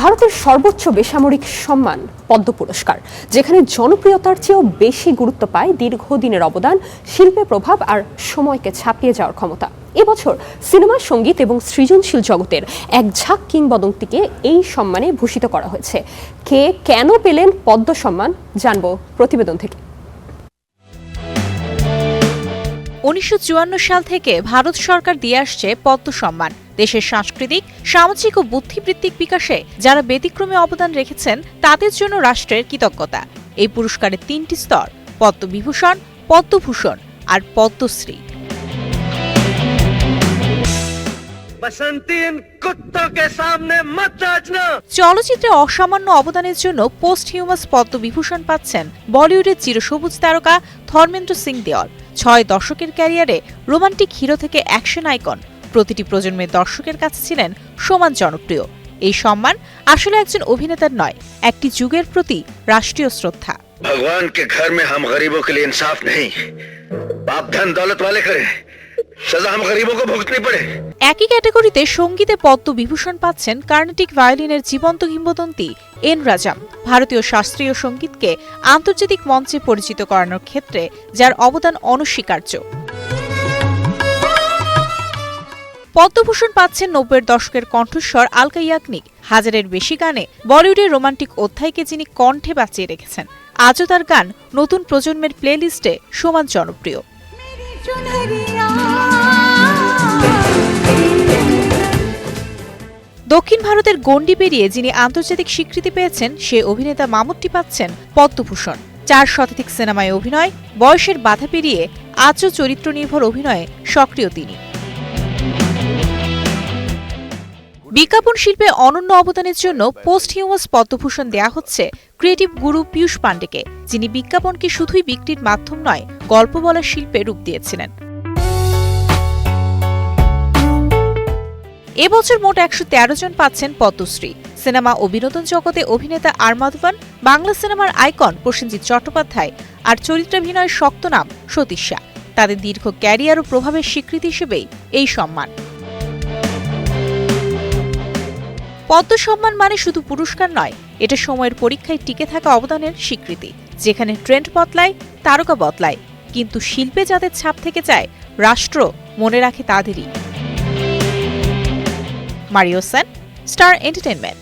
ভারতের সর্বোচ্চ বেসামরিক সম্মান পদ্ম পুরস্কার, যেখানে জনপ্রিয়তার চেয়েও বেশি গুরুত্ব পায় দীর্ঘদিনের অবদান, শিল্পের প্রভাব আর সময়কে ছাপিয়ে যাওয়ার ক্ষমতা। এবছর সিনেমা, সঙ্গীত এবং সৃজনশীল জগতের এক ঝাঁক কিংবদন্তিকে এই সম্মানে ভূষিত করা হয়েছে। কে কেন পেলেন পদ্ম সম্মান জানবো প্রতিবেদন থেকে। 1954 সাল থেকে ভারত সরকার দিয়ে আসছে পদ্ম সম্মান। দেশের সাংস্কৃতিক, সামাজিক ও বুদ্ধিবৃত্তিক বিকাশে যারা ব্যতিক্রমী অবদান রেখেছেন তাদের জন্য রাষ্ট্রের কৃতজ্ঞতা। এই পুরস্কারের 3টি স্তর: পদ্মবিভূষণ, পদ্মভূষণ আর পদ্মশ্রী। চলচ্চিত্রে অসামান্য অবদানের জন্য পোস্টহিউমাস পদ্মবিভূষণ পাচ্ছেন বলিউডের চিরসবুজ তারকা ধর্মেন্দ্র সিং দেওল। 6 দশকের ক্যারিয়ারে রোমান্টিক হিরো থেকে অ্যাকশন আইকন প্রতিটি প্রজন্মের দর্শকের কাছে ছিলেন সমান জনপ্রিয়। এই সম্মান আসলে একজন অভিনেতার নয়, একটি যুগের প্রতি রাষ্ট্রীয় শ্রদ্ধা। ভগবান কে ঘর মে হাম গরিবো কে লিয়ে ইনসাফ নেই, বাপ ধন দৌলত ওয়ালে করে, সাজা হাম গরিবো কো ভুগতনি পড়ে। একই ক্যাটাগরিতে সঙ্গীতে পদ্মবিভূষণ পাচ্ছেন কার্নেটিক ভায়োলিনের জীবন্ত কিংবদন্তি এন রাজাম। ভারতীয় শাস্ত্রীয় সঙ্গীতকে আন্তর্জাতিক মঞ্চে পরিচিত করানোর ক্ষেত্রে যার অবদান অনস্বীকার্য। পদ্মভূষণ পাচ্ছেন 90-এর দশকের কণ্ঠস্বর আলকা ইয়াগনিক। হাজারের বেশি গানে বলিউডের রোমান্টিক অধ্যায়কে যিনি কণ্ঠে বাঁচিয়ে রেখেছেন, আজও তার গান নতুন প্রজন্মের প্লেলিস্টে সমান জনপ্রিয়। দক্ষিণ ভারতের গণ্ডি পেরিয়ে যিনি আন্তর্জাতিক স্বীকৃতি পেয়েছেন, সে অভিনেতা মামুট্টি পাচ্ছেন পদ্মভূষণ। 4 শতাধিক সিনেমায় অভিনয়, বয়সের বাধা পেরিয়ে আজও চরিত্র নির্ভর অভিনয়ে সক্রিয় তিনি। বিজ্ঞাপন শিল্পে অনন্য অবদানের জন্য পোস্টহিউমাস পদ্মভূষণ দেয়া হচ্ছে ক্রিয়েটিভ গুরু পীয়ূষ পান্ডেকে, যিনি বিজ্ঞাপনকে শুধুই বিক্রির মাধ্যম নয়, গল্প বলার শিল্পে রূপ দিয়েছিলেন। এবছর মোট 113 জন পাচ্ছেন পদ্মশ্রী। সিনেমা ও বিনোদন জগতে অভিনেতা আর মাধবন, বাংলা সিনেমার আইকন প্রসেনজিৎ চট্টোপাধ্যায় আর চরিত্রাভিনয়ের শক্ত নাম সতীশা। তাদের দীর্ঘ ক্যারিয়ার ও প্রভাবের স্বীকৃতি হিসেবেই এই সম্মান। পদ্ম সম্মান মানে শুধু পুরস্কার নয়, এটা সময়ের পরীক্ষায় টিকে থাকা অবদানের স্বীকৃতি। যেখানে ট্রেন্ড বদলায়, তারকা বদলায়, কিন্তু শিল্পে যাদের ছাপ থেকে যায়, রাষ্ট্র মনে রাখে তাদেরই। Mario Sen, star entertainment.